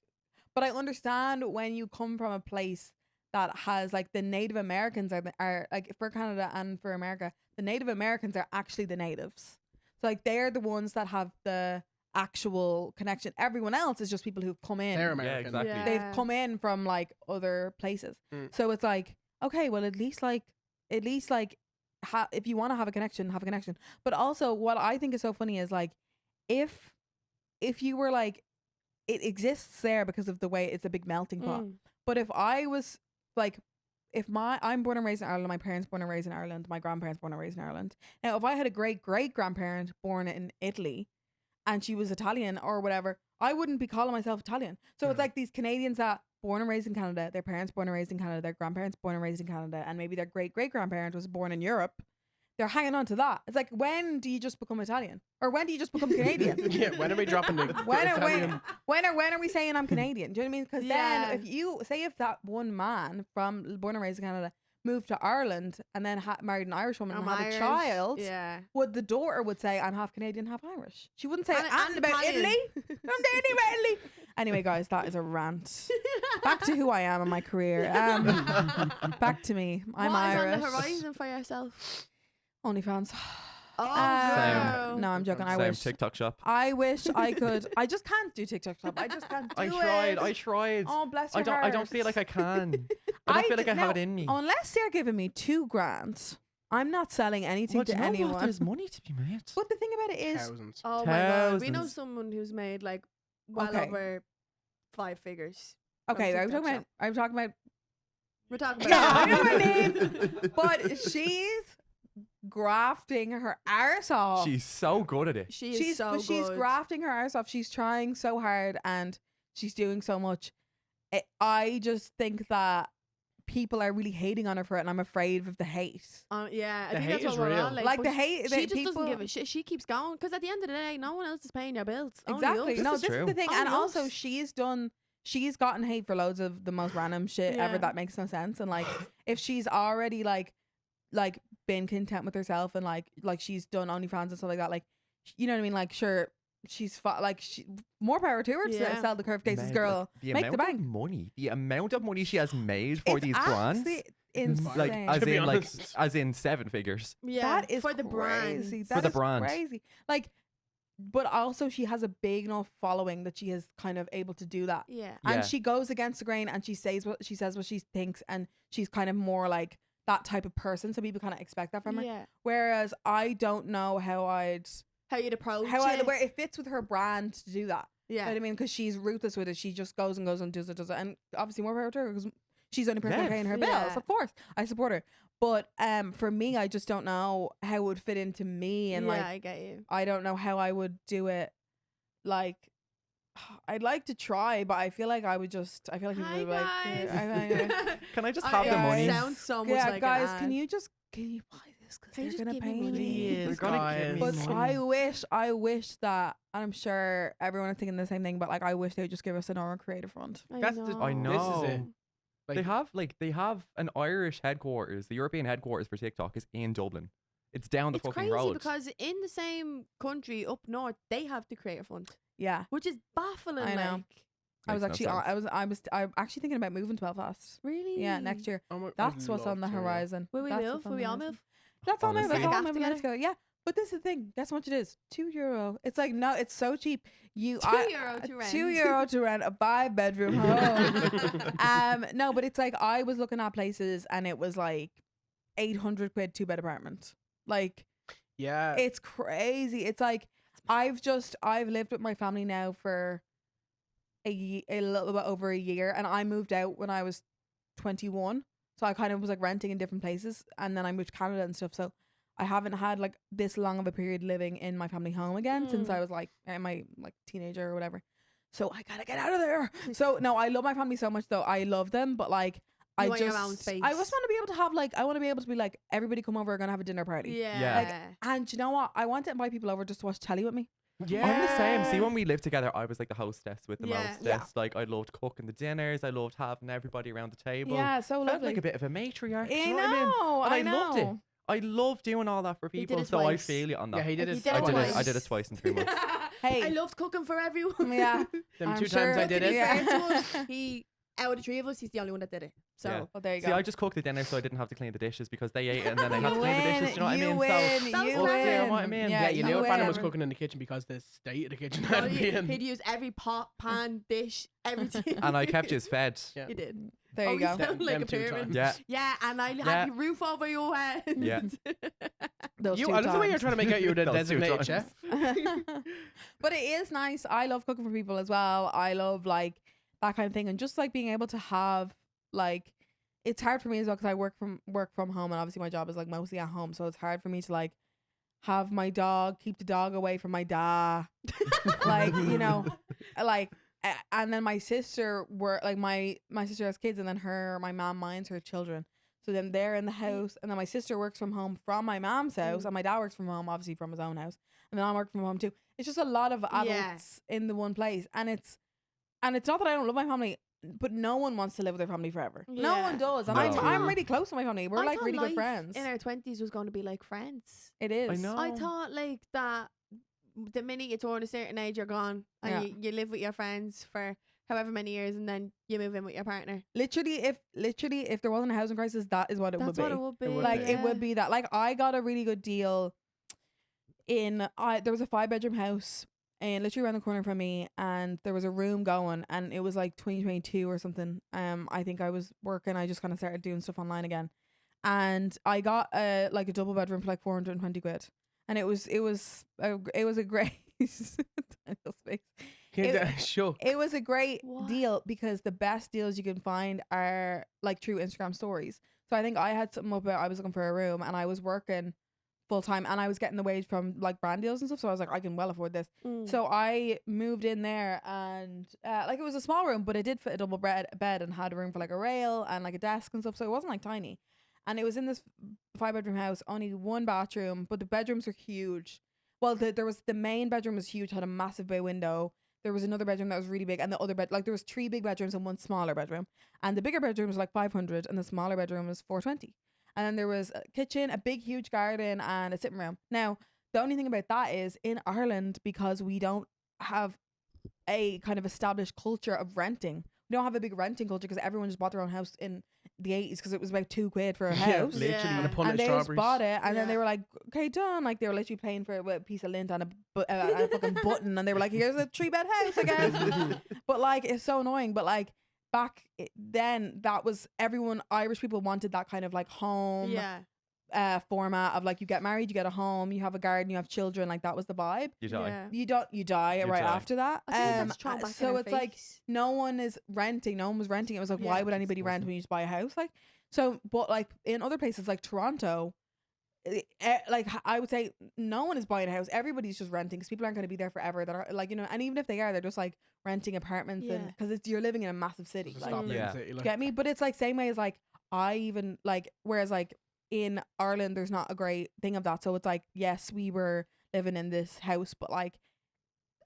but I understand when you come from a place that has like the Native Americans are like for Canada and for America, the Native Americans are actually the natives. So like they're the ones that have the actual connection. Everyone else is just people who've come in. They're American. exactly. Yeah. They've come in from like other places. Mm. So it's like, okay, well at least if you want to have a connection, have a connection. But also what I think is so funny is like if you were like, it exists there because of the way it's a big melting pot. But if I was like, I'm born and raised in Ireland, my parents born and raised in Ireland, my grandparents born and raised in Ireland. Now, if I had a great grandparent born in Italy and she was Italian or whatever, I wouldn't be calling myself Italian. So it's like these Canadians that born and raised in Canada, their parents born and raised in Canada, their grandparents born and raised in Canada, and maybe their great grandparent was born in Europe. They're hanging on to that. It's like, when do you just become Italian? Or when do you just become Canadian? Yeah, when are we dropping the Italian? When are we saying I'm Canadian? Do you know what I mean? Because Yeah. then if that one man from born and raised in Canada moved to Ireland and then married an Irish woman I'm and had Irish. a child, Yeah. the daughter would say, I'm half Canadian, half Irish. She wouldn't say, And and about Italian. Italy. I'm anything about Italy. Anyway, guys, that is a rant. Back to who I am in my career. Back to me. I'm What is Irish. on the horizon for yourself? OnlyFans. Oh, Same. girl. No, I'm joking. I Same wish. TikTok shop. I wish I could. I just can't do TikTok shop. I just can't do I it. tried. Oh, bless your I don't heart. feel like I can. I don't feel like I have it now, in me. Unless they're giving me $2,000, I'm not selling anything Well, to do you know anyone. what? There's money to be made. But the thing about it is, Thousands. Oh my god, we know Thousands. someone who's made like well Okay. over 5 figures. okay, from I'm TikTok talking shop. about. I'm talking about. We're talking Yeah, I about. know what I mean. But she's grafting her arse off. She's so good at it. She is so good. She's grafting her arse off. She's trying so hard and she's doing so much. I just think that people are really hating on her for it, and I'm afraid of the hate. Yeah, I The think hate that's what is we're real. on. Like but the hate. she the just people, doesn't give a shit. She keeps going because at the end of the day, no one else is paying your bills. Only Exactly. us. No, is this is true. the thing. Only And also us. she's gotten hate for loads of the most random shit Yeah. ever that makes no sense. And like if she's already like been content with herself and like she's done OnlyFans and stuff like that, like you know what I mean? Like sure, she's more power to her to Yeah. sell the curved cases, Man, girl. like, the Make amount the bank. of money, the amount of money she has made for It's these brands, actually insane. like To be as honest. in 7 figures. Yeah, that is for the brand. crazy. For That the is brand. crazy. Like, but also she has a big enough following that she is kind of able to do that. Yeah. Yeah. And she goes against the grain and she says what she thinks, and she's kind of more like that type of person. So people kind of expect that from her. Yeah. Whereas I don't know how You'd approach where it. it fits with her brand to do that. You know Yeah. what I mean? Because she's ruthless with it. She just goes and does it. And obviously more power to her because she's the only person Yeah. paying her bills. Yeah. Of course, I support her. But for me, I just don't know how it would fit into me, and yeah, like I get you. I don't know how I would do it. Like I'd like to try, but I feel like I would just. I feel like people Hi would be like, guys. Can I just I- have the guys. money? Sounds so much yeah, like guys, an can ad. you buy this because Can you they're just gonna give me pay money? me. Please, They're gonna give me guys. But money. I wish that, and I'm sure everyone is thinking the same thing. But like, I wish they would just give us an Aura Creative Fund. That's the- I know. This is it. Like, They have an Irish headquarters. The European headquarters for TikTok is in Dublin. It's down the It's fucking crazy road. because in the same country up north, they have the creator fund, Yeah, which is baffling. I know. Like, I was Makes no actually sense. I'm actually thinking about moving to Belfast. really? Yeah, next year. I'd That's what's love on the to. horizon. Will we That's move? what's on Will the we all horizon. move? That's all Honestly. moving. Like That's all half moving. Let's together? go. Yeah, but this is the thing. Guess how much it is? €2. It's like no, it's so cheap. €2 to rent. €2 to rent a 5-bedroom home. No, but it's like I was looking at places and it was like 800 quid 2-bed apartment. Like Yeah. it's crazy. It's like I've lived with my family now for a little bit over a year, and I moved out when I was 21. So I kind of was like renting in different places, and then I moved to Canada and stuff. So I haven't had like this long of a period living in my family home again since I was like in my like teenager or whatever. So I gotta get out of there. So no, I love my family so much though. I love them, but like I want just your own space. I just want to be able to have like I want to be able to be like everybody come over, we're gonna have a dinner party. Yeah. Like, and you know what? I want to invite people over just to watch telly with me. Yeah. I'm the same. See, when we lived together, I was like the hostess with the Yeah. mostess. Yeah. Like, I loved cooking the dinners. I loved having everybody around the table. Yeah, so Felt lovely. like a bit of a matriarch. do I you know what I mean? know. And I I loved it. know. I love doing all that for He did people, it so I twice. feel you on that. Yeah, he did You it. did I it did twice. it. I did it twice in 3 months. Hey. I loved cooking for everyone. Yeah. Them I'm 2 sure times I But to did be it. Yeah. fair to us, he out of the 3 of us, he's the only one that did it. So Yeah. Well, there you See, go. I just cooked the dinner so I didn't have to clean the dishes because they ate it and then they had to You clean the win. dishes. Do you know what I You mean? win. That You was win. smart. Yeah, what I mean? Yeah, you knew if Brandon was win. cooking in the kitchen because the state of the kitchen Oh, had been. he'd use every pot, pan, dish, everything. And I kept you fed. Yeah. He did. There Oh, you you go. sound like Them a 2 pyramid. times. Yeah. Yeah, and I Yeah. had the roof over your head. Yeah. Those You, 2 I love the way you're times. trying to make out you were the Those 2 designated times. chef. But it is nice. I love cooking for people as well. I love like that kind of thing, and just like being able to have like, it's hard for me as well because I work from home, and obviously my job is like mostly at home, so it's hard for me to like have my dog, keep the dog away from my dad, like like. And then my sister my sister has kids, and then my mom minds her children. So then they're in the house, and then my sister works from home from my mom's house, and my dad works from home, obviously from his own house, and then I work from home too. It's just a lot of adults in the one place, and it's not that I don't love my family, but no one wants to live with their family forever. No Yeah. one does, and No. I'm really close to my family. We're I like thought really good life friends. In our 20s was going to be like friends. It is. I know. I thought like that the minute you turn a certain age, you're gone. And Yeah. you live with your friends for however many years, and then you move in with your partner. Literally, if there wasn't a housing crisis, that is what it would That's be. what it would be. would Like be. it would be that. Like I got a really good deal there was a 5-bedroom house and literally around the corner from me, and there was a room going, and it was like 2022 or something. I think I was working. I just kind of started doing stuff online again, and I got a double bedroom for like 420 quid, and it was a great Daniel's face. Sure. It was a great What? deal because the best deals you can find are like through Instagram stories. So I think I had something up. I was looking for a room, and I was working full time, and I was getting the wage from like brand deals and stuff. So I was like, I can well afford this. So I moved in there, and like it was a small room, but it did fit a double bed and had a room for like a rail and like a desk and stuff. So it wasn't like tiny, and it was in this 5-bedroom house, only 1 bathroom, but the bedrooms are huge. Well, there was the main bedroom was huge, had a massive bay window. There was another bedroom that was really big, and the other bed, like there was 3 big bedrooms and 1 smaller bedroom, and the bigger bedroom was like 500, and the smaller bedroom was 420. And then there was a kitchen, a big huge garden, and a sitting room. Now, the only thing about that is in Ireland, because we don't have a kind of established culture of renting. We don't have a big renting culture because everyone just bought their own house in the 80s because it was about 2 quid for a house. Literally, Yeah. and a punnet And of they just strawberries. bought it, and then they Yeah. were like, "Okay, done." Like they were literally paying for it with a piece of lint and a fucking button, and they were like, "Here's a 3-bed house, I guess." But like, it's so annoying. But like back then, that was everyone. Irish people wanted that kind of like home Yeah. format of like you get married, you get a home, you have a garden, you have children. Like that was the vibe. You die. Yeah. You die You right die. after that. I think that's thrown back in so our it's like face. no one is renting. No one was renting. It was like, Yeah. why would anybody rent Awesome. when you just buy a house? Like, so, but like in other places like Toronto, like I would say no one is buying a house. Everybody's just renting because people aren't going to be there forever. That are like, and even if they are, they're just like renting apartments and Yeah. because you're living in a massive city. Just Like, stop in the Yeah. city, you like. get me? But it's like same way as like I even like whereas like in Ireland there's not a great thing of that. So it's like yes, we were living in this house, but like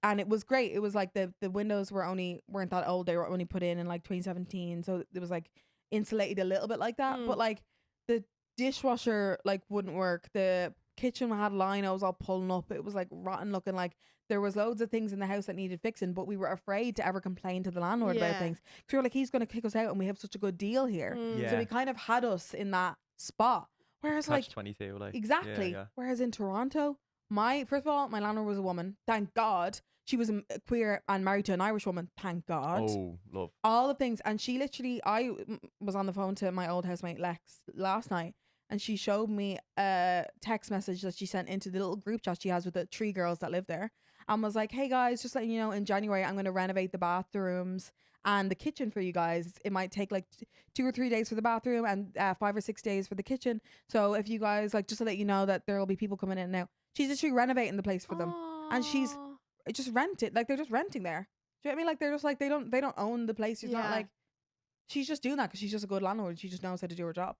and it was great. It was like the windows weren't that old. They were only put in like 2017. So it was like insulated a little bit like that. Mm. But like the dishwasher like wouldn't work. The kitchen had linos all pulling up. It was like rotten looking. Like there was loads of things in the house that needed fixing, but we were afraid to ever complain to the landlord about Yeah. things. So we were like, he's going to kick us out and we have such a good deal here. Mm. Yeah. So he kind of had us in that spot. Whereas like Catch 22, like exactly. Yeah, Whereas in Toronto, first of all, my landlord was a woman. Thank God. She was queer and married to an Irish woman. Thank God. Oh, love. All the things. And she literally, I was on the phone to my old housemate Lex last night, and she showed me a text message that she sent into the little group chat she has with the 3 girls that live there, and was like, "Hey guys, just letting you know, in January I'm going to renovate the bathrooms and the kitchen for you guys. It might take like 2 or 3 days for the bathroom and 5 or 6 days for the kitchen. So if you guys like, just to let you know that there will be people coming in now." She's literally renovating the place for them. And she's Aw. Just rented, like they're just renting there. Do you know what I mean? Like they're just like they don't own the place. It's not Yeah. like she's just doing that because she's just a good landlord. She just knows how to do her job.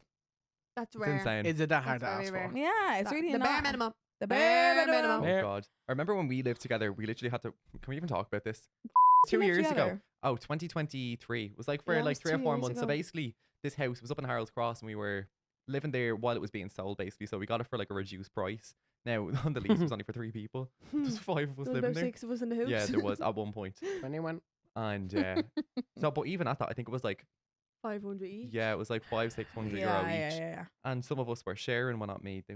That's It's rare. insane. Is it that hard to That's ask very for? rare. Yeah, it's That- really the not. bare minimum. The Bare bare minimum. Oh Bare- God! I remember when we lived together. We literally had to. Can we even talk about this? You 2 lived years ago. together? Oh, 2023. It was like for Yeah, it like was 3 or 2 4 years months. So ago. basically, this house was up in Harold's Cross, and we were living there while it was being sold. Basically, so we got it for like a reduced price. Now on the lease it was only for 3 people. There's 5 of us There was living about there. 6 of us in the house. Yeah, there was at one point. Anyone? And so, but even at that, I think it was like 500 each. yeah, it was like 500-600 Yeah, euro yeah, each. yeah. And some of us were sharing, well, not me. They,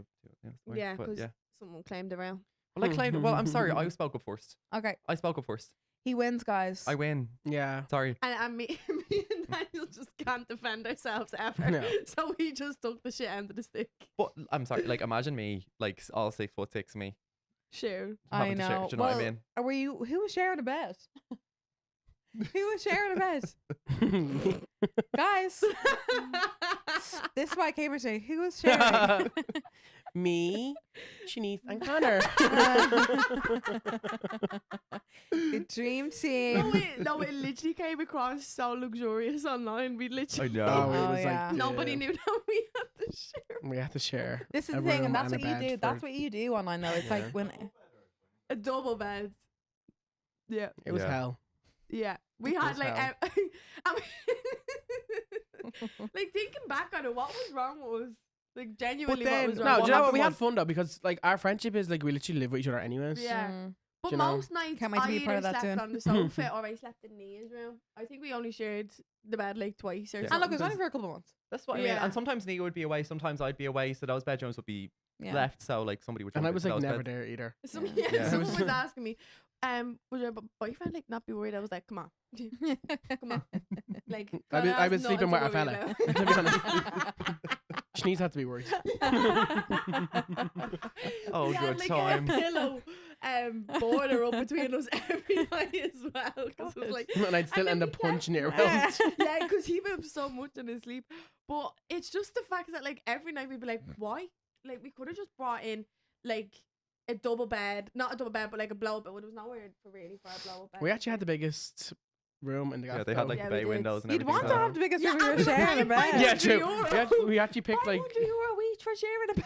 Yeah, but because yeah. someone claimed around. Well, I claimed. Well, I'm sorry. I spoke up first. Okay, I spoke up first. he wins, guys. I win. Yeah. Sorry. And me and Daniel just can't defend ourselves ever. No. So we just took the shit end of the stick. But I'm sorry. Like, imagine me, like all 6'6" me. Sure. I having to share- know. do you know what I Well, mean? Were you? Who was sharing a bed? Who was sharing a bed? Guys, this is why I came here today. Who was sharing? Me, Shanice, and Connor. Good dream team. No, it literally came across so luxurious online. We I literally know. Oh, it Oh, was yeah. like nobody knew that we had to share We have to share. This is a the thing, room and that's and what a you bed do. for- That's what you do online, though. It's Yeah. like when a double bed. Yeah, It was Yeah. hell. yeah. We It had was like, hell. I mean, like thinking back on it, what was wrong with us? Like genuinely, then- what was No, wrong? do you know what? happened We had was- fun though because like our friendship is like we literally live with each other anyways. Yeah. Mm. But you know. most nights Can't wait to I be a part either of that slept soon. on the sofa or I slept in Nia's room. I think we only shared the bed like twice or Yeah. And something. look, it was only for a couple of months. That's what I mean. Yeah. And sometimes Nia would be away, sometimes I'd be away, so those bedrooms would be Yeah. left. So like somebody would. And jump I into was like those never beds. there either. Some, Yeah. yeah, Yeah. someone was asking me, would your boyfriend like not be worried? I was like, come on, come on. Like, I girl, was that's sleeping nothing with to a worry fella. about. To be honest. Shanice had to be worried. Oh, We had, good like, times. A pillow border up between us every night as well. Because it was like, And I'd still then end we up kept- punching it around. yeah, because he moves so much in his sleep. But it's just the fact that like every night we'd be like, why? Like we could have just brought in like a double bed, not a double bed, but like a blow up bed. There was nowhere for a blow up bed. We actually had the biggest room in the Yeah, they had like Yeah, the we bay did. windows and You'd everything. want so- to have the biggest Yeah, room you and were we were sharing a paying bed. Yeah, 500 true. euro. We actually picked like. €500 each for sharing a bed.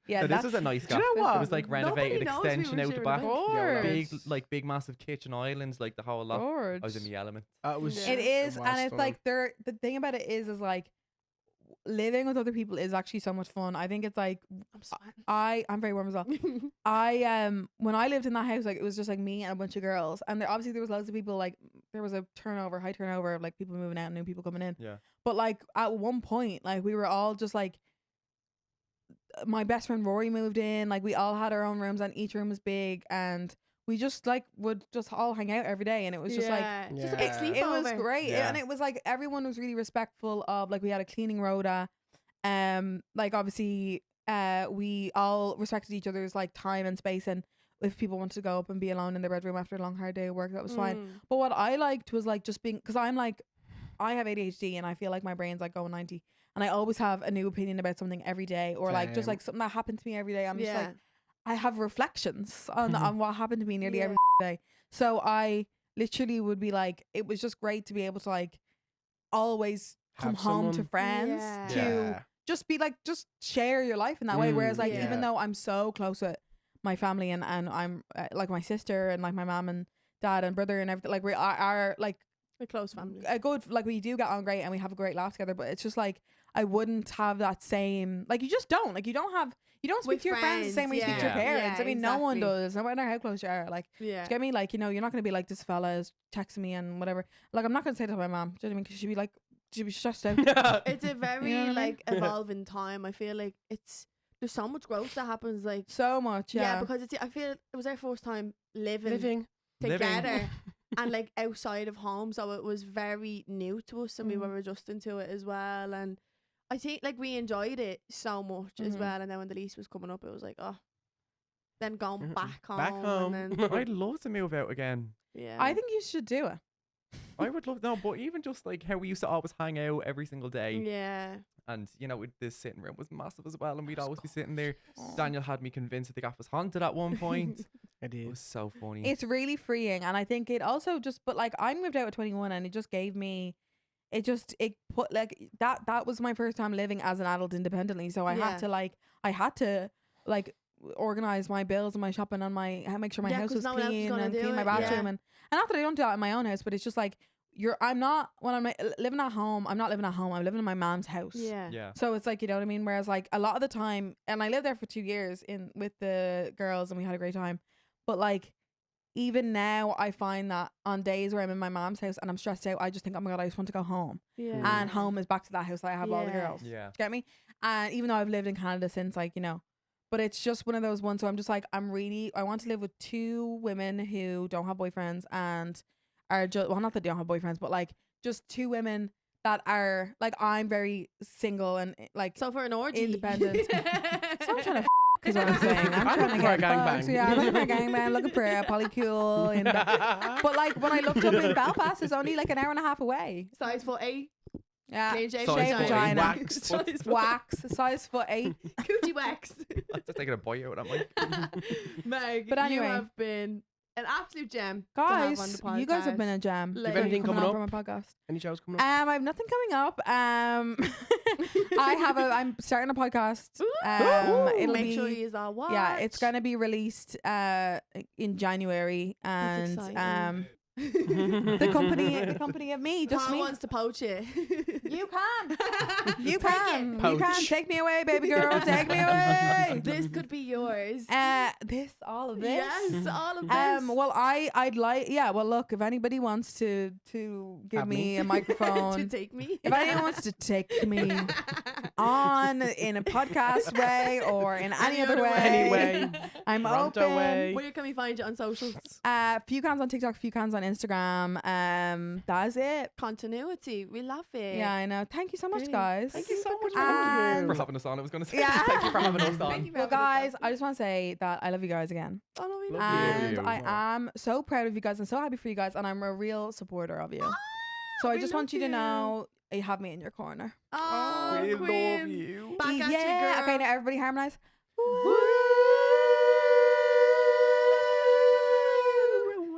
Yeah, So this that's was a nice Do you gaff. know what? It was like renovated Nobody knows we extension were out the sharing a back. bed. gorgeous. Big massive kitchen islands, like the whole lot. I was in the element. It was. Yeah. It is, was and it's fun. like the thing about it is like living with other people is actually so much fun. I think it's like I'm sweating. I'm very warm as well. I when I lived in that house, like it was just like me and a bunch of girls, and obviously there was loads of people. Like there was a high turnover of like people moving out and new people coming in. Yeah. But like at one point, like we were all just like, my best friend Rory moved in. Like we all had our own rooms, and each room was big, and we just like would just all hang out every day, and it was just like. just a big Yeah. It was sleepover. great, Yeah. and it was like everyone was really respectful of like we had a cleaning rota, like obviously we all respected each other's like time and space, and if people wanted to go up and be alone in their bedroom after a long hard day of work, that was fine. Mm. But what I liked was like just being, because I'm like, I have ADHD and I feel like my brain's like going 90, and I always have a new opinion about something every day, or like just Same. like something that happened to me every day. I'm just Yeah. like, I have reflections on what happened to me nearly every day. So I literally would be like, it was just great to be able to like always come Have home to someone- friends Yeah. to Yeah. just be like, just share your life in that way. Whereas like, Yeah. even though I'm so close with my family and I'm like my sister and like my mom and dad and brother and everything, like we are like A close family. a good, like we do get on great and we have a great laugh together, but it's just like I wouldn't have that same, like you just don't, like you don't speak With to your friends the same way you speak to your friends, yeah. parents. Yeah, I mean, no one exactly. does, no matter how close you are. Like, do Yeah. you get me? Like, you know, you're not gonna be like, this fella is texting me and whatever. Like, I'm not gonna say that to my mom. Do you know what I mean? Because she'd be stressed out. It's a very You know what I mean? like evolving time. I feel like there's so much growth that happens. Like So much, yeah. because I feel it was our first time living Living. together and like outside of home, so it was very new to us and we Mhm. were adjusting to it as well. And I think like we enjoyed it so much as Mhm. well. And then when the lease was coming up, it was like, oh, then going Mhm. back home. Back home. And then, I'd love to move out again. yeah. I think you should do it. I would love but even just like how we used to always hang out every single day, yeah. and you know, this sitting room was massive as well, and we'd always be sitting there. Aw. Daniel had me convinced that the gaff was haunted at one point. It It was is. so funny. It's really freeing, and I think it also just. But like, I moved out at 21, and it just gave me. It put like that was my first time living as an adult independently. So I had to organize my bills and my shopping and make sure my house 'cause was no one else was clean gonna and do clean my it, bathroom yeah. and not that I don't do that in my own house, but it's just like I'm not living at home. I'm not living at home. I'm living in my mom's house. Yeah. yeah. So it's like, you know what I mean? Whereas like a lot of the time, and I lived there for 2 years with the girls and we had a great time. But like, even now I find that on days where I'm in my mom's house and I'm stressed out, I just think, oh my God, I just want to go home. Yeah. And home is back to that house that I have all the Yeah. girls. Yeah. Do you get me? And even though I've lived in Canada since, like, you know, but it's just one of those ones. So I'm just like, I want to live with 2 women who don't have boyfriends and are just, well, not that they don't have boyfriends, but like just 2 women that are like, I'm very single and like So for an orgy. independent. So I'm trying to is what I'm saying. I'm I'm trying looking to for a get gangbang. fucked. Yeah, I'm looking for a gangbang, looking for a polycule. But like when I looked up in Belfast, it's only like an hour and a half away. Size for 8. Yeah, Clean shave Size shave foot vagina, waxed. wax, size foot 8. Coochie wax. I'm just taking a bite out of my. Meg, But anyway. you have been an absolute gem to have on Guys, the podcast. you guys have been a gem. Like- for anything coming on up? for my podcast. Any shows coming up? I have nothing coming up. I'm starting a podcast. It'll Make be sure you all watch. yeah, it's gonna be released in January, and exciting. the company of me, just Paul me. wants to poach it. You can. You Take can. it. You can. Poach. Take me away, baby girl. Take me away. This could be yours. All of this. Yes, all of this. Well, I'd like, yeah, well, look, if anybody wants to give Have me me. a to microphone, take me. if anyone wants to take me on in a podcast way or in any other way, Anyway, I'm Toronto open. way. Where can we find you on socials? FewCans on TikTok, FewCans on Instagram. That's it. Continuity. We love it. Yeah, I know. Thank you so much, Really. guys. Thank you so much And- for having us on. I was going to say Yeah. thank you for having us Thank on. you for Well, having us guys, on. I just want to say that I love you guys again. Oh, no, we Love love And you. I am so proud of you guys and so happy for you guys. And I'm a real supporter of you. So I we just love want you to you. know you have me in your corner. Oh, We queen. love you. Back at Yeah. you, girl. Okay, now everybody harmonize.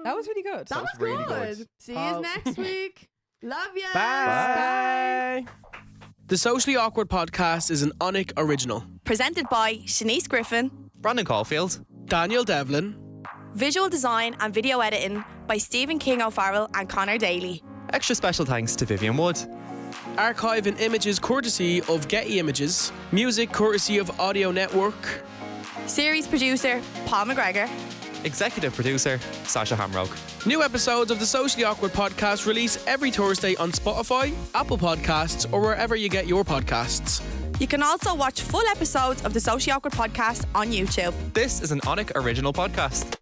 That was really good. That was really good. good. See you Paul. next week. Love ya. Bye. The Socially Awkward Podcast is an Onic original. Presented by Shanice Griffin, Brandon Caulfield. Daniel Devlin. visual design and video editing by Stephen King O'Farrell and Connor Daly. Extra special thanks to Vivian Wood. Archive and images courtesy of Getty Images. Music courtesy of Audio Network. Series producer Paul McGregor. Executive producer Sasha Hamrock. New episodes of the Socially Awkward Podcast release every Thursday on Spotify, Apple Podcasts, or wherever you get your podcasts. You can also watch full episodes of the Socially Awkward Podcast on YouTube. This is an Onic original podcast.